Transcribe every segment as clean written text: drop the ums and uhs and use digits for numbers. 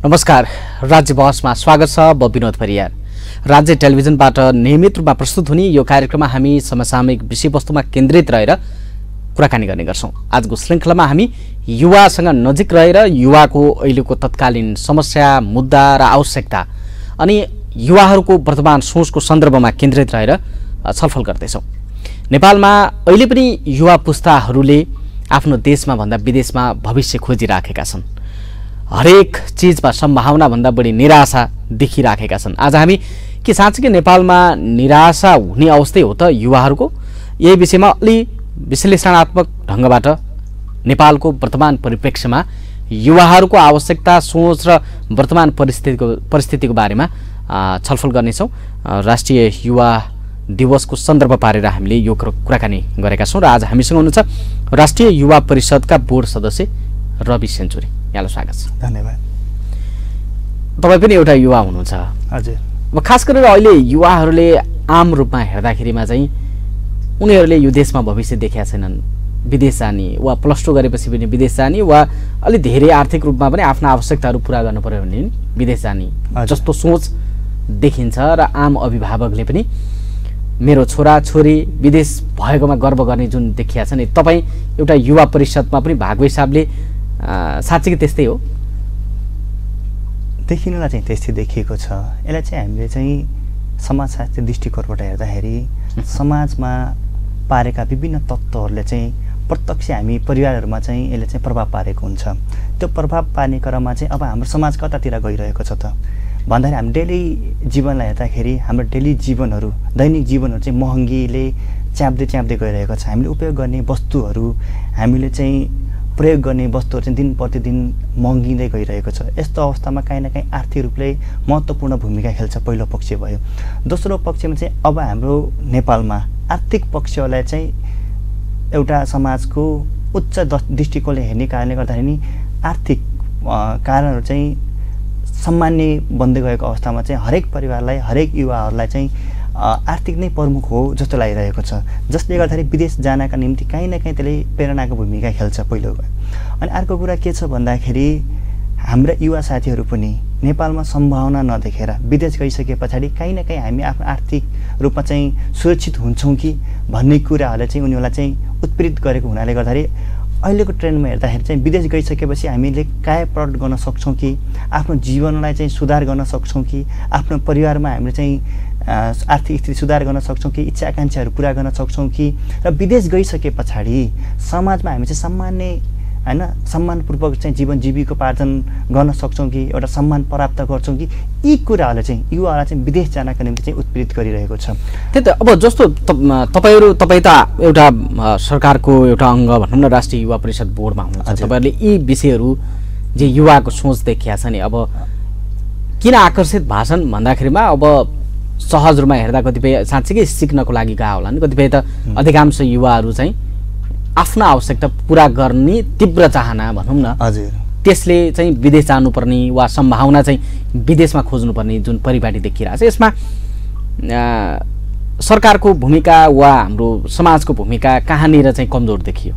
नमस्कार, राज्य बहसमा स्वागत छ। म विनोद परियार। राज्य टेलिभिजनबाट नियमित रूपमा प्रस्तुत हुने यो कार्यक्रममा हामी समसामयिक विषयवस्तुमा केन्द्रित रहेर कुराकानी गर्ने गर्छौं। आजको श्रृंखलामा हामी युवासँग नजिक रहेर युवाको अहिलेको तत्कालीन समस्या, मुद्दा र आवश्यकता अनि युवाहरूको वर्तमान सोचको सन्दर्भमा केन्द्रित रहेर छलफल गर्दैछौं। नेपालमा अहिले पनि युवा पुस्ताहरूले आफ्नो देशमा भन्दा विदेशमा भविष्य खोजिराखेका छन्। हरेक चीजमा सम्भावना भन्दा बढी निराशा देखिराखेका छन्। आज हामी के साँच्चै नेपालमा निराशा हुने अवस्था हो त युवाहरूको? यही विषयमा अलि विश्लेषणात्मक ढंगबाट नेपालको वर्तमान परिप्रेक्ष्यमा युवाहरूको आवश्यकता, सोच र वर्तमान परिस्थितिको बारेमा छलफल गर्नेछौं। राष्ट्रिय युवा दिवसको सन्दर्भ पारेर हामीले यो कुराकानी गरेका छौं र आज हामीसँग हुनुहुन्छ राष्ट्रिय युवा परिषदका बोर्ड सदस्य रवि सेन्चुरी। यहाँलाई स्वागत छ। धन्यवाद। तपाई पनि एउटा युवा हुनुहुन्छ। हजुर। अब खास गरेर अहिले युवाहरूले आम रूपमा हेर्दाखेरिमा चाहिँ उनीहरूले यो देशमा भविष्य देखेका छैनन्। विदेश जाने वा +2 गरेपछि पनि विदेश जाने वा अलि धेरै आर्थिक रूपमा पनि आफ्ना आवश्यकताहरू पूरा गर्नु पर्यो भने विदेश जाने जस्तो सोच देखिन्छ र आम अभिभावकले पनि मेरो छोरा छोरी विदेश भएकोमा गर्व गर्ने जुन देखिया छ नि, तपाई एउटा युवा परिषदमा पनि भएको हिसाबले साँच्चै त्यस्तै हो? देखिनुलाई चाहिँ त्यस्तै देखिएको छ। यसलाई चाहिँ हामीले चाहिँ समाजशास्त्रीय दृष्टिकोणबाट हेर्दाखेरि समाजमा पारेका विभिन्न तत्त्वहरूले चाहिँ प्रत्यक्ष हामी परिवारहरूमा चाहिँ यसले चाहिँ प्रभाव पारेको हुन्छ। त्यो प्रभाव पार्ने क्रममा चाहिँ अब हाम्रो समाज कतातिर गइरहेको छ त भन्दाखेरि हामी डेली जीवनलाई हेर्दाखेरि हाम्रो डेली जीवनहरू, दैनिक जीवनहरू चाहिँ महँगीले च्याप्दै गइरहेको छ। हामीले उपयोग गर्ने वस्तुहरू, हामीले चाहिँ प्रयोग गर्ने वस्तुहरू चाहिँ दिन प्रतिदिन महँगिँदै गइरहेको छ। यस्तो अवस्थामा काहीँ न काहीँ आर्थिक रूपले महत्त्वपूर्ण भूमिका खेल्छ। पहिलो पक्ष भयो। दोस्रो पक्षमा चाहिँ अब हाम्रो नेपालमा आर्थिक पक्षलाई चाहिँ एउटा समाजको उच्च दृष्टिकोणले हेर्ने कारणले गर्दाखेरि आर्थिक कारणहरू चाहिँ सामान्य बन्दै गएको अवस्थामा चाहिँ हरेक परिवारलाई, हरेक युवाहरूलाई चाहिँ आर्थिक नै प्रमुख हो जस्तो लागिरहेको छ, जसले गर्दाखेरि विदेश जानका निम्ति काहीँ न काहीँ त्यसले प्रेरणाको भूमिका खेल्छ पहिलो। अनि अर्को कुरा के छ भन्दाखेरि हाम्रा युवा साथीहरू पनि नेपालमा सम्भावना नदेखेर विदेश गइसके पछाडि काहीँ न काहीँ हामी आफ्नो आर्थिक रूपमा चाहिँ सुरक्षित हुन्छौँ कि भन्ने कुराहरूले चाहिँ उनीहरूलाई चाहिँ उत्प्रेरित गरेको हुनाले गर्दाखेरि अहिलेको ट्रेन्डमा हेर्दाखेरि चाहिँ विदेश गइसकेपछि हामीले काय प्रकट गर्न सक्छौँ कि आफ्नो जीवनलाई चाहिँ सुधार गर्न सक्छौँ कि आफ्नो परिवारमा हामीले चाहिँ आर्थिक स्थिति सुधार गर्न सक्छौँ कि इच्छा आकाङ्क्षाहरू पुरा गर्न सक्छौँ कि र विदेश गइसके पछाडि समाजमा हामी चाहिँ सामान्य हैन सम्मानपूर्वक चाहिँ जीवन जीविकोपार्जन गर्न सक्छौँ कि एउटा सम्मान प्राप्त गर्छौँ कि यी कुराहरूले चाहिँ युवाहरूलाई चाहिँ विदेश जानका निम्ति चाहिँ उत्प्रेरित गरिरहेको छ। त्यही त अब जस्तो तपाईँ त एउटा सरकारको एउटा अङ्ग भनौँ न, राष्ट्रिय युवा परिषद बोर्डमा हुनुहुन्छ। तपाईँहरूले यी विषयहरू जे युवाको सोच देखिया छ नि, अब किन आकर्षित भाषण भन्दाखेरिमा अब सहज रूपमा हेर्दा कतिपय साँच्चै सिक्नको लागि गएको होला नि, कतिपय त अधिकांश युवाहरू चाहिँ आफ्नो आवश्यकता पूरा गर्ने तीव्र चाहना भनौँ न, हजुर, त्यसले चाहिँ विदेश जानुपर्ने वा सम्भावना चाहिँ विदेशमा खोज्नुपर्ने जुन परिपाटी देखिरहेको छ, यसमा सरकारको भूमिका वा हाम्रो समाजको भूमिका कहाँनिर चाहिँ कमजोर देखियो?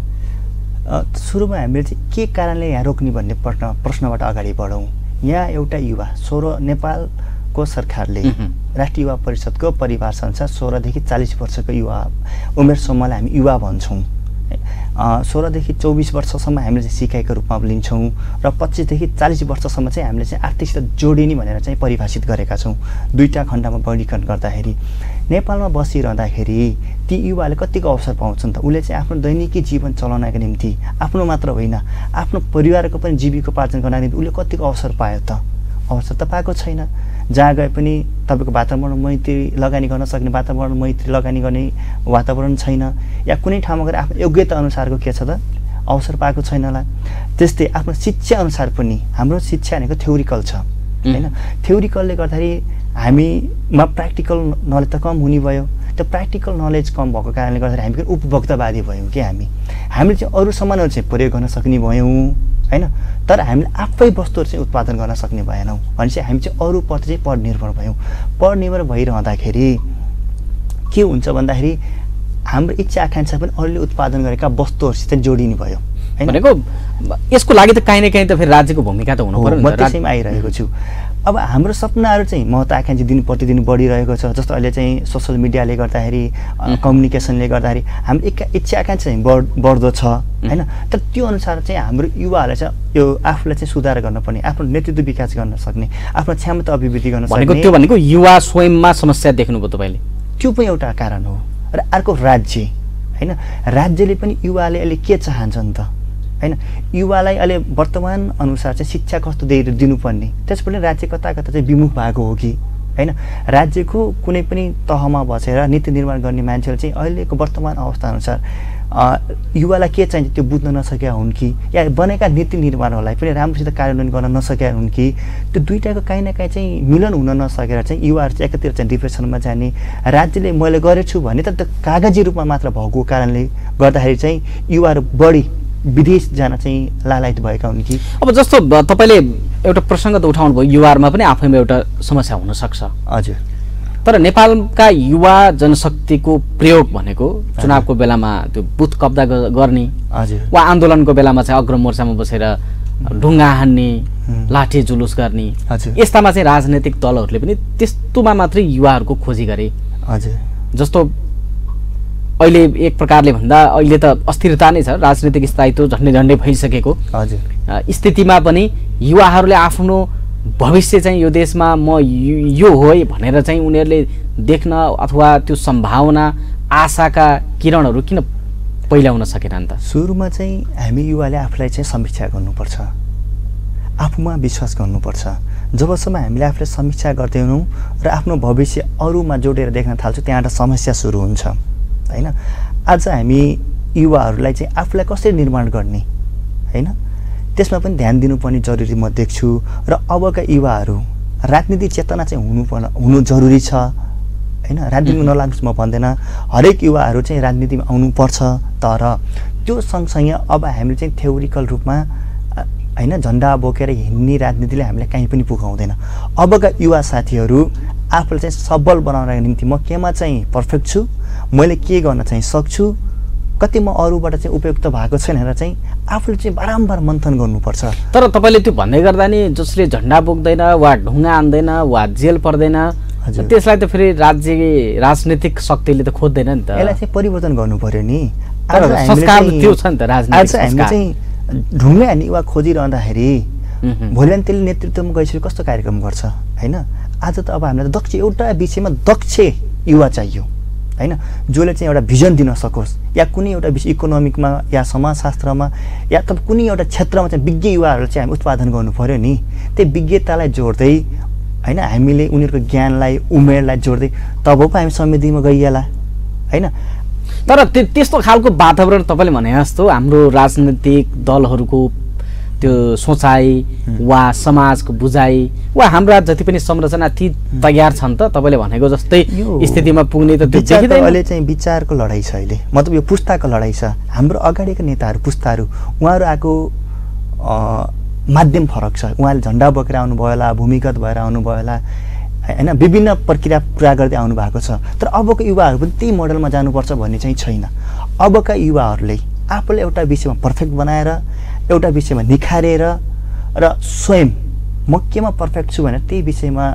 सुरुमा हामीले चाहिँ के कारणले यहाँ रोक्ने भन्ने प्रश्नबाट अगाडि बढौँ। यहाँ एउटा युवा नेपालको सरकारले राष्ट्रिय युवा परिषदको परिवार संसार 16 देखि 40 वर्षको युवा उमेर समूहलाई हामी युवा भन्छौँ। 16 देखि 24 वर्षसम्म हामीले चाहिँ सिकाइको रूपमा लिन्छौँ र 25 देखि 40 वर्षसम्म चाहिँ हामीले चाहिँ आर्थिकसित जोडिने भनेर चाहिँ परिभाषित गरेका छौँ। दुईटा खण्डमा वर्गीकरण गर्दाखेरि नेपालमा बसिरहँदाखेरि ती युवाले कतिको अवसर पाउँछन् त? उसले चाहिँ आफ्नो दैनिकी जीवन चलाउनका निम्ति आफ्नो मात्र होइन आफ्नो परिवारको पनि जीविकोपार्जन गर्नका निम्ति उसले कतिको अवसर पायो त? अवसर त पाएको छैन। जहाँ गए पनि तपाईँको वातावरण मैत्री लगानी गर्न सक्ने वातावरण, मैत्री लगानी गर्ने वातावरण छैन, या कुनै ठाउँमा गएर आफ्नो योग्यता अनुसारको के छ त अवसर पाएको छैन होला। त्यस्तै आफ्नो शिक्षा अनुसार पनि हाम्रो शिक्षा भनेको थ्योरिकल छ हैन। थ्योरिकलले गर्दाखेरि हामीमा प्र्याक्टिकल नलेज त कम हुने भयो। त्यो प्र्याक्टिकल नलेज कम भएको कारणले गर्दाखेरि हामी उपभोक्तावादी भयौँ कि हामीले चाहिँ अरू सामानहरू चाहिँ प्रयोग गर्न सक्ने भयौँ हैन, तर हामीले आफै वस्तुहरू चाहिँ उत्पादन गर्न सक्ने भएनौँ। भनेपछि हामी चाहिँ अरूप्रति चाहिँ परनिर्भर भयौँ। परनिर्भर भइरहँदाखेरि के हुन्छ भन्दाखेरि हाम्रो इच्छा आकाङ्क्षा पनि अरूले उत्पादन गरेका वस्तुहरूसित जोडिने भयो। भनेको यसको लागि त काहीँ न काहीँ त फेरि राज्यको भूमिका त हुनु पर्यो म त्यसैमा आइरहेको छु। अब हाम्रो सपनाहरू चाहिँ महत्त्वाकांक्षी दिन प्रतिदिन बढिरहेको छ। जस्तो अहिले चाहिँ सोसल मिडियाले गर्दाखेरि कम्युनिकेसनले गर्दाखेरि हाम्रो इच्छा आकांक्षा चाहिँ बढ्दो छ होइन। तर त्यो अनुसार चाहिँ हाम्रो युवाहरूले चाहिँ यो आफूलाई चाहिँ सुधार गर्नुपर्ने, आफ्नो नेतृत्व विकास गर्न सक्ने, आफ्नो क्षमता अभिवृद्धि गर्न सक्ने। त्यो भनेको युवा स्वयंमा समस्या देख्नुभयो तपाईँले? त्यो पनि एउटा कारण हो। र अर्को राज्य होइन, राज्यले पनि युवाले अहिले के चाहन्छन् त होइन। युवालाई अहिले वर्तमान अनुसार चाहिँ शिक्षा कस्तो दिनुपर्ने, त्यसपछि राज्य कता कता चाहिँ विमुख भएको हो कि होइन। राज्यको कुनै पनि तहमा बसेर नीति निर्माण गर्ने मान्छेहरू चाहिँ अहिलेको वर्तमान अवस्था अनुसार युवालाई के चाहिन्छ त्यो बुझ्न नसकेका हुन् कि, या बनेका नीति निर्माणहरूलाई पनि राम्रोसित कार्यान्वयन गर्न नसकेका हुन् कि, त्यो दुईटाको काहीँ न काहीँ चाहिँ मिलन हुन नसकेर चाहिँ युवाहरू चाहिँ एकातिर चाहिँ डिप्रेसनमा जाने। राज्यले मैले गरेछु भने त त्यो कागजी रूपमा मात्र भएको कारणले गर्दाखेरि चाहिँ युवाहरू बढी विदेश जान चाहिँ लालायत भएका हुन् कि। अब जस्तो तपाईँले एउटा प्रसङ्ग त उठाउनु भयो, युवाहरूमा पनि आफैमा एउटा समस्या हुनसक्छ। हजुर। तर नेपालका युवा जनशक्तिको प्रयोग भनेको चुनावको बेलामा त्यो बुथ कब्जा गर्ने, हजुर, वा आन्दोलनको बेलामा चाहिँ अग्रमोर्चामा बसेर ढुङ्गा हान्ने, लाठी जुलुस गर्ने, यस्तामा चाहिँ राजनैतिक दलहरूले पनि त्यस्तोमा मात्रै युवाहरूको खोजी गरे। हजुर। जस्तो अहिले एक प्रकारले भन्दा अहिले त अस्थिरता नै छ, राजनीतिक स्थायित्व झन्डै झन्डै भइसकेको स्थितिमा पनि युवाहरूले आफ्नो भविष्य चाहिँ यो देशमा म यो हो है भनेर चाहिँ उनीहरूले देख्न अथवा त्यो सम्भावना आशाका किरणहरू किन पहिल्याउन सकेनन् त? सुरुमा चाहिँ हामी युवाले आफूलाई चाहिँ समीक्षा गर्नुपर्छ, आफूमा विश्वास गर्नुपर्छ। जबसम्म हामीले आफूले समीक्षा गर्दैनौँ र आफ्नो भविष्य अरूमा जोडेर देख्न थाल्छौँ, त्यहाँबाट समस्या सुरु हुन्छ होइन। आज हामी युवाहरूलाई चाहिँ आफूलाई कसरी निर्माण गर्ने होइन, त्यसमा पनि ध्यान दिनुपर्ने जरुरी म देख्छु। र अबका युवाहरू राजनीतिक चेतना चाहिँ हुनु जरुरी छ होइन। राजनीतिमा नलाग्नुहोस् म भन्दैन, हरेक युवाहरू चाहिँ राजनीतिमा आउनुपर्छ। तर त्यो सँगसँगै अब हामीले चाहिँ थ्योरिकल रूपमा होइन झन्डा बोकेर हिँड्ने राजनीतिले हामीलाई कहीँ पनि पुगाउँदैन। अबका युवा साथीहरू आफूलाई चाहिँ सबल बनाउनको निम्ति म केमा चाहिँ पर्फेक्ट छु, मैले के गर्न चाहिँ सक्छु, कति म अरूबाट चाहिँ उपयुक्त भएको छैन भनेर चाहिँ आफूले चाहिँ बारम्बार मन्थन गर्नुपर्छ। तर तपाईँले त्यो भन्दै गर्दा नि जसले झन्डा बोक्दैन वा ढुङ्गा हान्दैन वा जेल पर्दैन त्यसलाई त फेरि राजनीतिक शक्तिले त खोज्दैन नि त। यसलाई चाहिँ परिवर्तन गर्नु पर्यो नि। संस्कार त्यो छ नि त राजनीतिक संस्कार। हामीले चाहिँ ढुङ्गा हान्ने युवा खोजिरहँदाखेरि भोलि बिहान त्यसले नेतृत्वमा गइसकेपछि कस्तो कार्यक्रम गर्छ होइन। आज त अब हामीलाई दक्ष एउटा विषयमा दक्ष युवा चाहियो होइन, जसले चाहिँ एउटा भिजन दिन सकोस्, या कुनै एउटा विषय इकोनोमिकमा या समाजशास्त्रमा या त कुनै एउटा क्षेत्रमा चाहिँ विज्ञ युवाहरू चाहिँ हामी उत्पादन गर्नु पर्यो नि। त्यही विज्ञतालाई जोड्दै होइन, हामीले उनीहरूको ज्ञानलाई उमेरलाई जोड्दै तब पो हामी समृद्धिमा गइएला होइन। तर त्यस्तो खालको वातावरण तपाईँले भने जस्तो हाम्रो राजनीतिक दलहरूको त्यो सोचाइ वा समाजको बुझाइ वा हाम्रा जति पनि संरचना ती तयार छन् त तपाईँले भनेको जस्तै स्थितिमा पुग्ने त त्यो देखिँदैन। अहिले चाहिँ विचारको लडाइँ छ, अहिले मतलब यो पुस्ताको लडाइँ छ। हाम्रो अगाडिका नेताहरू पुस्ताहरू उहाँहरू आएको माध्यम फरक छ। उहाँले झन्डा बोकेर आउनुभयो होला, भूमिगत भएर आउनुभयो होला होइन, विभिन्न प्रक्रिया पुरा गर्दै आउनु भएको छ। तर अबको युवाहरू पनि त्यही मोडलमा जानुपर्छ भन्ने चाहिँ छैन। अबका युवाहरूले आफूले एउटा विषयमा पर्फेक्ट बनाएर, एउटा विषयमा निखारेर र स्वयं म केमा पर्फेक्ट छु भनेर त्यही विषयमा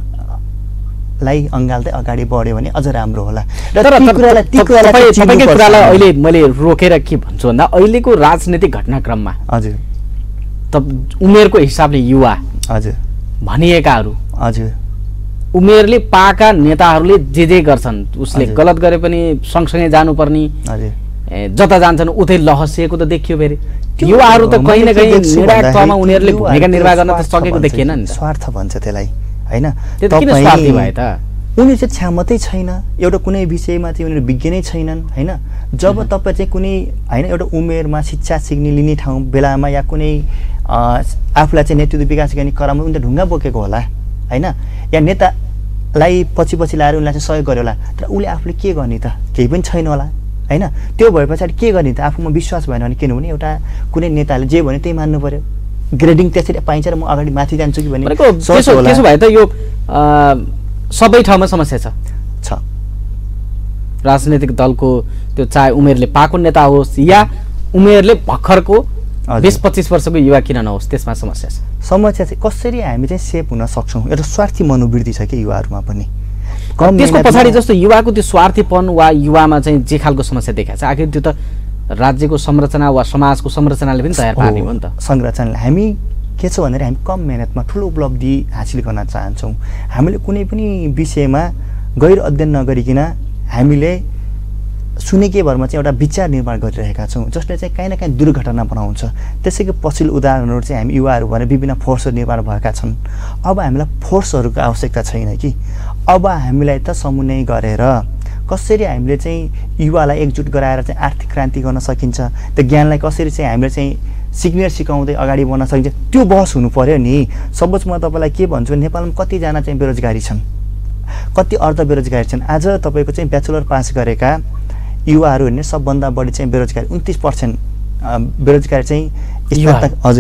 लाई अँगाल्दै अगाडि बढ्यो भने अझ राम्रो होला। तपाईँकै कुरालाई अहिले मैले रोकेर के भन्छु भन्दा अहिलेको राजनीतिक घटनाक्रममा हजुर त उमेरको हिसाबले युवा हजुर भनिएकाहरू हजुर उमेरले पाएका नेताहरूले जे गर्छन् उसले गलत गरे पनि सँगसँगै जानुपर्ने, जता जान्छन् उतै लहसिएको त देखियो। फेरि युवाहरू त कहीँ न कहीँ निर्णायक तहमा उनीहरूले भूमिका निर्वाह गर्न त सकेको देखिएन नि त। स्वार्थ भन्छ त्यसलाई होइन। त्यो किन स्वार्थी भए त? उनीहरू चाहिँ क्षमतै छैन, एउटा कुनै विषयमा चाहिँ उनीहरू विज्ञ नै छैनन् होइन। जब तपाईँ चाहिँ कुनै होइन एउटा उमेरमा शिक्षा सिक्ने लिने ठाउँ बेलामा या कुनै आफूलाई चाहिँ नेतृत्व विकास गर्ने क्रममा उनीहरूले ढुङ्गा बोकेको होला होइन, या नेतालाई पछि लाएर उनीलाई चाहिँ सहयोग गर्यो होला। तर उसले आफूले के गर्ने त? केही पनि छैन होला होइन। त्यो भए पछाडि के गर्ने त? आफूमा विश्वास भएन भने किनभने एउटा कुनै नेताले जे भन्यो त्यही मान्नु पर्यो, ग्रेडिङ त्यसरी पाइन्छ र म अगाडि माथि जान्छु कि भन्ने। त्यसो भए त यो सबै ठाउँमा समस्या छ। राजनीतिक दलको त्यो चाहे उमेरले पाएको नेता होस् या उमेरले भर्खरको 20-25 वर्षको युवा किन नहोस् त्यसमा समस्या छ। समस्या चाहिँ कसरी हामी चाहिँ सेफ हुन सक्छौँ, एउटा स्वार्थी मनोवृत्ति छ कि युवाहरूमा पनि। त्यसको पछाडि जस्तो युवाको त्यो स्वार्थीपन वा युवामा चाहिँ जे खालको समस्या देखाएको छ, आखिर त्यो त राज्यको संरचना वा समाजको संरचनाले पनि तयार पार्ने हो नि त। संरचनाले हामी के छ भन्दाखेरि हामी कम मेहनतमा ठुलो उपलब्धि हासिल गर्न चाहन्छौँ। हामीले कुनै पनि विषयमा गैर अध्ययन नगरिकन हामीले सुनेकै भरमा चाहिँ एउटा विचार निर्माण गरिरहेका छौँ, जसले चाहिँ काहीँ न काहीँ दुर्घटना बनाउँछ। त्यसैको पछिल्लो उदाहरणहरू चाहिँ हामी युवाहरू भने विभिन्न फोर्सहरू निर्माण भएका छन्। अब हामीलाई फोर्सहरूको आवश्यकता छैन कि, अब हामीलाई त समन्वय गरेर कसरी हामीले चाहिँ युवालाई एकजुट गराएर चाहिँ आर्थिक क्रान्ति गर्न सकिन्छ, त्यो ज्ञानलाई कसरी चाहिँ हामीले चाहिँ सिक्ने सिकाउँदै अगाडि बढ्न सकिन्छ, त्यो बहस हुनु पर्यो नि। सपोज म तपाईँलाई के भन्छु, नेपालमा कतिजना चाहिँ बेरोजगारी छन्, कति अर्ध बेरोजगारी छन्। आज तपाईँको चाहिँ ब्याचलर पास गरेका युवाहरू हेर्ने सबभन्दा बढी चाहिँ बेरोजगारी 29% बेरोजगारी चाहिँ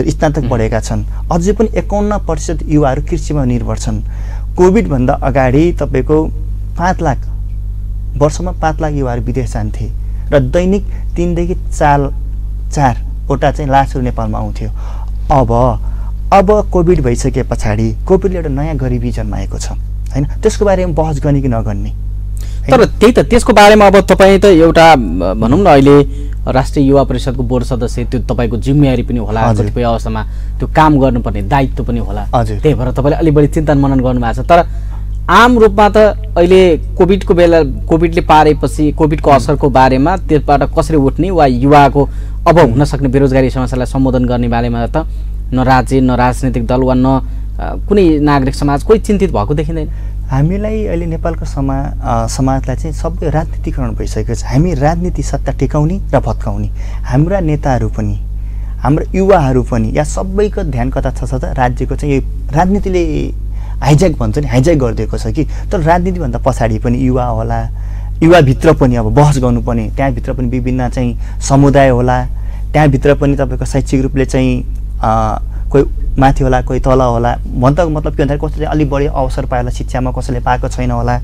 स्नातक पढेका छन्। अझै पनि 51% युवाहरू कृषिमा निर्भर छन्। कोभिडभन्दा अगाडि तपाईँको 5 लाख वर्षमा 5 लाख युवाहरू विदेश जान्थे र दैनिक 3 देखि 4वटा चाहिँ लासहरू नेपालमा आउँथ्यो। अब कोभिड भइसके पछाडि कोभिडले एउटा नयाँ गरिबी जन्माएको छ हैन, त्यसको बारेमा बहस गर्ने कि नगर्ने। तर त्यही त, त्यसको बारेमा अब तपाईँ त एउटा भनौँ न अहिले राष्ट्रिय युवा परिषदको बोर्ड सदस्य, त्यो तपाईँको जिम्मेवारी पनि होला, कतिपय अवस्थामा त्यो काम गर्नुपर्ने दायित्व पनि होला, त्यही भएर तपाईँले अलि बढी चिन्तन मनन गर्नुभएको छ। तर आम रूपमा त अहिले कोभिडको बेला कोभिडले पारेपछि कोभिडको असरको बारेमा त्यसबाट कसरी उठ्ने वा युवाको अब हुन सक्ने बेरोजगारी समस्यालाई सम्बोधन गर्ने बारेमा त न राज्य न राजनीतिक दल वा न कुनै नागरिक समाज कोही चिन्तित भएको देखिँदैन। हामीलाई अहिले नेपालको समाजलाई चाहिँ सबै राजनीतिकरण भइसकेको छ। हामी राजनीति सत्ता टेकाउने र भत्काउने, हाम्रा नेताहरू पनि हाम्रा युवाहरू पनि या सबैको ध्यान कता छ त राज्यको चाहिँ यो राजनीतिले हाइज्याक भन्छ नि, हाइज्याक गरिदिएको छ कि। तर राजनीतिभन्दा पछाडि पनि युवा होला, युवाभित्र पनि अब बहस गर्नुपर्ने, त्यहाँभित्र पनि विभिन्न चाहिँ समुदाय होला, त्यहाँभित्र पनि तपाईँको शैक्षिक रूपले चाहिँ कोही माथि होला कोही तल होला। भन्नको मतलब के भन्दाखेरि कसैले अलिक बढी अवसर पायो होला शिक्षामा, कसैले पाएको छैन होला,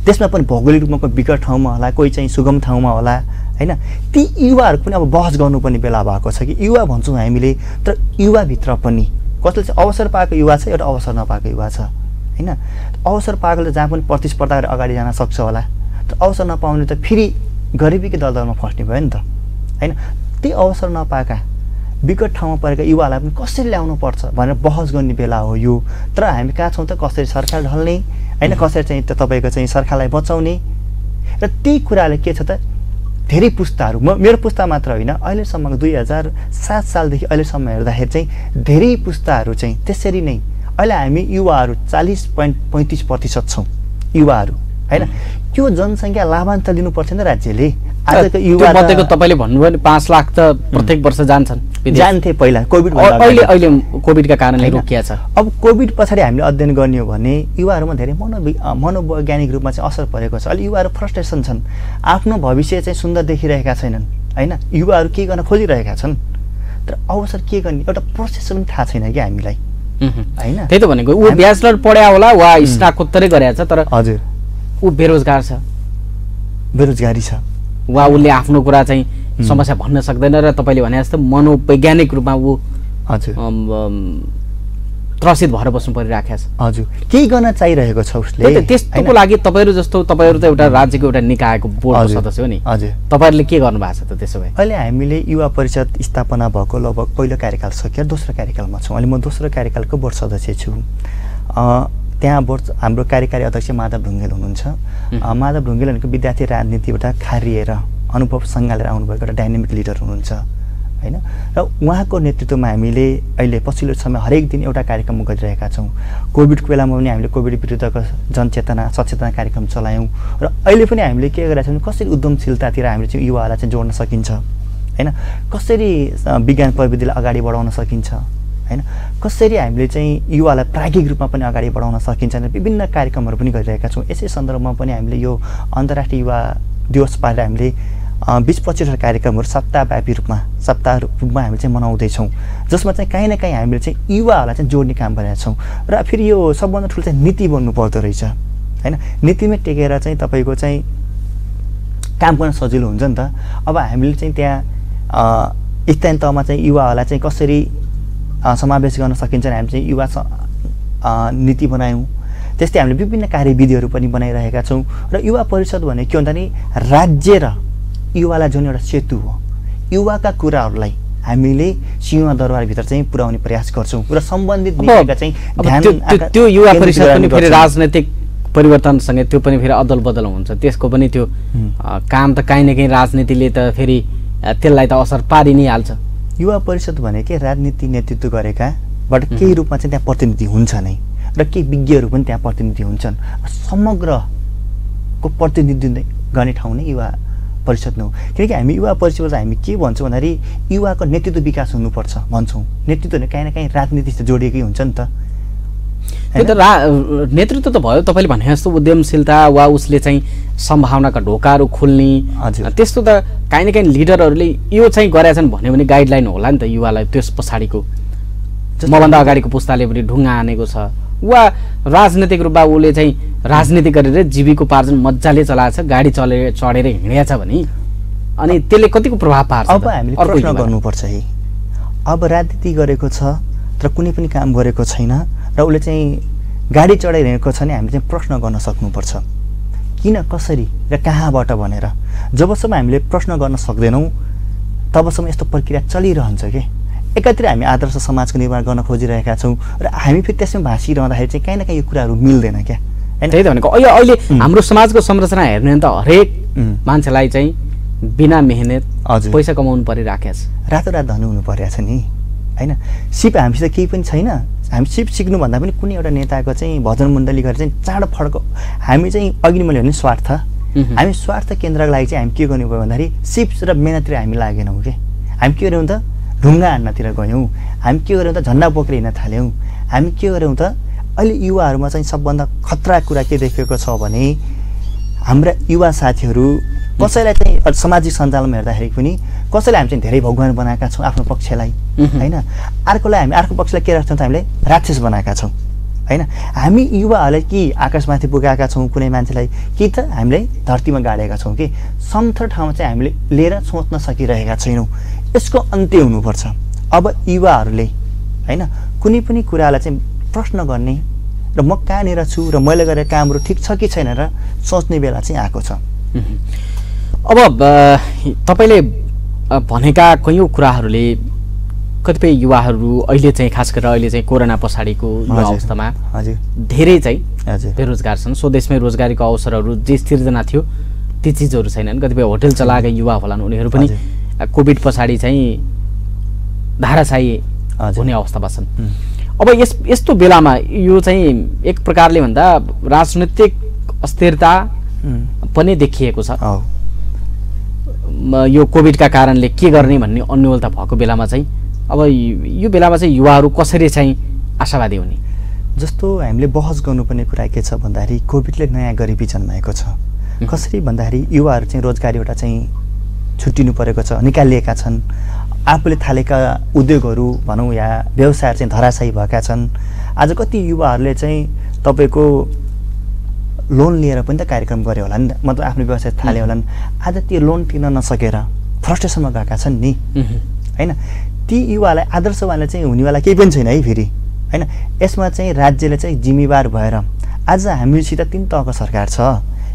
त्यसमा पनि भौगोलिक रूपमा कोही विकट ठाउँमा होला, कोही चाहिँ सुगम ठाउँमा होला हैन। ती युवाहरू पनि अब बहस गर्नुपर्ने बेला भएको छ कि युवा भन्छौँ हामीले, तर युवाभित्र पनि कसले चाहिँ अवसर पाएको युवा छ, एउटा अवसर नपाएको युवा छ हैन। अवसर पाएकोले जहाँ पनि प्रतिस्पर्धा गरेर अगाडि जान सक्छ होला, तर अवसर नपाउने त फेरि गरिबीकै दलदलमा फस्ने भयो नि त हैन। त्यही अवसर नपाएका विकट ठाउँमा परेका युवालाई पनि कसरी ल्याउनु पर्छ भनेर बहस गर्ने बेला हो यो। तर हामी कहाँ छौँ त, कसरी सरकार ढल्ने हैन, कसरी चाहिँ तपाईँको चाहिँ सरकारलाई बचाउने। र त्यही कुराले के छ त, धेरै पुस्ताहरू, मेरो पुस्ता मात्र होइन, अहिलेसम्म 2007 सालदेखि अहिलेसम्म हेर्दाखेरि चाहिँ धेरै पुस्ताहरू चाहिँ त्यसरी नै अहिले हामी युवाहरू 40.35% छौँ युवाहरू हैन। त्यो जनसङ्ख्या लाभान्त लिनुपर्छ नि राज्यले। आजको युवा मध्येको तपाईँले भन्नुभयो नि 5 लाख त प्रत्येक वर्ष जान्छन्, जान्थे पहिला कोभिड अहिले कोभिडका कारणले रोकिया छ। अब कोभिड पछाडि हामीले अध्ययन गर्ने हो भने युवाहरूमा धेरै मनोवैज्ञानिक रूपमा चाहिँ असर परेको छ। अहिले युवाहरू फ्रस्ट्रेसन छन्, आफ्नो भविष्य चाहिँ सुन्दर देखिरहेका छैनन् हैन। युवाहरू के गर्न खोजिरहेका छन्, तर अवसर के गर्ने एउटा प्रोसेस पनि थाहा छैन कि हामीलाई हैन। त्यही त भनेको ऊ ब्याचलर पढ्या होला वा स्नातकोत्तरै गरेको छ, तर हजुर ऊ बेरोजगार छ, बेरोजगारी छ, वा उसले आफ्नो कुरा चाहिँ समस्या भन्न सक्दैन र तपाईँले भने जस्तो मनोवैज्ञानिक रूपमा ऊ हजुर त्रसित भएर बस्नु परिरहेको छ। हजुर केही गर्न चाहिरहेको छ उसले। त्यस्तोको लागि तपाईँहरू जस्तो तपाईँहरू त एउटा राज्यको एउटा निकायको बोर्डको सदस्य हो नि, हजुर तपाईँहरूले के गर्नु भएको छ त त्यसो भए? अहिले हामीले युवा परिषद स्थापना भएको लगभग पहिलो कार्यकाल सकेर दोस्रो कार्यकालमा छौँ। अहिले म दोस्रो कार्यकालको बोर्ड सदस्य छु। त्यहाँ बोर्ड हाम्रो कार्यकारी अध्यक्ष माधव ढुङ्गेल हुनुहुन्छ। माधव ढुङ्गेल भनेको विद्यार्थी राजनीतिबाट खारिएर अनुभव सङ्घालेर आउनुभएको एउटा डाइनामिक लिडर हुनुहुन्छ हैन। र उहाँको नेतृत्वमा हामीले अहिले पछिल्लो समय हरेक दिन एउटा कार्यक्रम गरिरहेका छौँ। कोभिडको बेलामा पनि हामीले कोभिड विरुद्धको जनचेतना सचेतना कार्यक्रम चलायौँ र अहिले पनि हामीले के गरिरहेका छौँ, कसरी उद्यमशीलतातिर हामीले चाहिँ युवाहरूलाई चाहिँ जोड्न सकिन्छ हैन, कसरी विज्ञान प्रविधिलाई अगाडि बढाउन सकिन्छ हैन, कसरी हामीले चाहिँ युवालाई प्राज्ञिक रूपमा पनि अगाडि बढाउन सकिन्छ भनेर विभिन्न कार्यक्रमहरू पनि गरिरहेका छौँ। यसै सन्दर्भमा पनि हामीले यो अन्तर्राष्ट्रिय युवा दिवस पारेर हामीले 20-25 कार्यक्रमहरू सप्ताहव्यापी रूपमा हामीले चाहिँ मनाउँदैछौँ, जसमा चाहिँ काहीँ न काहीँ हामीले चाहिँ युवाहरूलाई चाहिँ जोड्ने काम गरेका छौँ। र फेरि यो सबभन्दा ठुलो चाहिँ नीति बन्नु पर्दो रहेछ हैन। नीतिमै टेकेर चाहिँ तपाईँको चाहिँ काम गर्न सजिलो हुन्छ नि त। अब हामीले चाहिँ त्यहाँ स्थानीय तहमा चाहिँ युवाहरूलाई चाहिँ कसरी समावेश गर्न सकिन्छ भने हामी चाहिँ युवा नीति बनायौँ। त्यस्तै हामीले विभिन्न कार्यविधिहरू पनि बनाइरहेका छौँ र युवा परिषद भने के भन्दा नि राज्य र युवालाई जुन एउटा सेतु हो, युवाका कुराहरूलाई हामीले सिंहदरबारभित्र चाहिँ पुर्याउने प्रयास गर्छौँ र सम्बन्धित निकायका चाहिँ त्यो युवा परिषद पनि फेरि राजनैतिक परिवर्तनसँगै त्यो पनि फेरि अदल बदल हुन्छ। त्यसको पनि त्यो काम त काहीँ न काहीँ राजनीतिले त फेरि त्यसलाई त असर पारि नै हाल्छ। युवा परिषद भनेकै राजनीति नेतृत्व गरेकाबाट केही रूपमा चाहिँ त्यहाँ प्रतिनिधि हुन्छ नै र केही विज्ञहरू पनि त्यहाँ प्रतिनिधि हुन्छन्। समग्रको प्रतिनिधित्व गर्ने ठाउँ नै युवा परिषद नै हो। किनकि हामी युवा परिषदबाट हामी के भन्छौँ भन्दाखेरि युवाको नेतृत्व विकास हुनुपर्छ भन्छौँ। नेतृत्व भने काहीँ न काहीँ राजनीतिसित जोडिएकै हुन्छ नि त। त्यो त नेतृत्व त भयो, तपाईँले भने जस्तो उद्यमशीलता वा उसले चाहिँ सम्भावनाका ढोकाहरू खोल्ने त्यस्तो त काहीँ न काहीँ लिडरहरूले यो चाहिँ गरेछन् भन्यो भने गाइडलाइन होला नि त युवालाई। त्यस पछाडिको मभन्दा अगाडिको पुस्ताले पनि ढुङ्गा हानेको छ वा राजनैतिक रूपमा उसले चाहिँ राजनीति गरेर जीविकोपार्जन मजाले चलाएको छ, गाडी चढेर हिँडेको छ भने अनि त्यसले कतिको प्रभाव पार्छ? अब हामीले प्रश्न गर्नुपर्छ है। अब राजनीति गरेको छ तर कुनै पनि काम गरेको छैन र उसले चाहिँ गाडी चढेर हिँडेको छ भने हामीले चाहिँ प्रश्न गर्न सक्नुपर्छ किन, कसरी र कहाँबाट भनेर। जबसम्म हामीले प्रश्न गर्न सक्दैनौँ तबसम्म यस्तो प्रक्रिया चलिरहन्छ कि एकातिर हामी आदर्श समाजको निर्माण गर्न खोजिरहेका छौँ र हामी फेरि त्यसमा भाँसिरहँदाखेरि चाहिँ काहीँ न काहीँ यो कुराहरू मिल्दैन क्या। त्यही त भनेको अहिले हाम्रो समाजको संरचना हेर्ने भने त हरेक मान्छेलाई चाहिँ बिना मेहनत पैसा कमाउनु परिराखेको छ, रातोरात धनी हुनु परिरहेको छ नि होइन। सिप हामीसित केही पनि छैन। हामी सिप सिक्नुभन्दा पनि कुनै एउटा नेताको चाहिँ भजन मण्डली गरेर चाहिँ चाँडो फड्को हामी चाहिँ अघि मैले भने स्वार्थ, हामी स्वार्थ केन्द्रको लागि चाहिँ हामी के गर्नु भयो भन्दाखेरि सिप्स र मेहनततिर हामी लागेनौँ कि। हामी के गर्यौँ त ढुङ्गा हान्नतिर गयौँ, हामी के गर्यौँ त झन्डा बोकेर हिँड्न थाल्यौँ, हामी के गर्यौँ त अहिले युवाहरूमा चाहिँ सबभन्दा खतरा कुरा के देखेको छ भने हाम्रा युवा साथीहरू कसैलाई चाहिँ सामाजिक सञ्जालमा हेर्दाखेरि पनि कसैलाई हामी चाहिँ धेरै भगवान् बनाएका छौँ आफ्नो पक्षलाई होइन, अर्कोलाई हामी अर्को पक्षलाई के राख्छौँ त हामीले राक्षस बनाएका छौँ होइन। हामी युवाहरूलाई कि आकाशमाथि पुगाएका छौँ कुनै मान्छेलाई कि त हामीले धरतीमा गाडेका छौँ कि समथर ठाउँमा चाहिँ हामीले लिएर सोच्न सकिरहेका छैनौँ। यसको अन्त्य हुनुपर्छ। अब युवाहरूले होइन कुनै पनि कुरालाई चाहिँ प्रश्न गर्ने र म कहाँनिर छु र मैले गरेर कामहरू ठिक छ कि छैन र सोच्ने बेला चाहिँ आएको छ। अब तपाईँले भनेका कयौँ कुराहरूले कतिपय युवाहरू अहिले चाहिँ खास गरेर अहिले चाहिँ कोरोना पछाडिको यो अवस्थामा धेरै चाहिँ बेरोजगार छन्। स्वदेशमै रोजगारीको अवसरहरू जे सिर्जना थियो ती चिजहरू छैनन्। कतिपय होटल चलाएका युवा होलान्, उनीहरू पनि कोभिड पछाडि चाहिँ धाराशायी हुने अवस्थामा छन्। अब यस्तो बेलामा यो चाहिँ एक प्रकारले भन्दा राजनैतिक अस्थिरता पनि देखिएको छ। यो कोभिडका कारणले के गर्ने भन्ने अन्योलता भएको बेलामा चाहिँ अब यो बेलामा चाहिँ युवाहरू कसरी चाहिँ आशावादी हुने? जस्तो हामीले बहस गर्नुपर्ने कुरा के छ भन्दाखेरि कोभिडले नयाँ गरिबी जन्माएको छ। कसरी भन्दाखेरि युवाहरू चाहिँ रोजगारीबाट चाहिँ छुट्टिनु परेको छ, निकालिएका छन्। आफूले थालेका उद्योगहरू भनौँ या व्यवसायहरू चाहिँ धराशायी भएका छन्। आज कति युवाहरूले चाहिँ तपाईँको लोन लिएर पनि त कार्यक्रम गरे होला नि, मतलब आफ्नो व्यवसाय थाले होला नि। आज त्यो लोन तिर्न नसकेर फ्रस्ट्रेसनमा गएका छन् नि होइन। ती युवालाई आदर्शवानले चाहिँ हुनेवाला केही पनि छैन है फेरि होइन। यसमा चाहिँ राज्यले चाहिँ जिम्मेवार भएर आज हामीसित 3 तहको सरकार छ,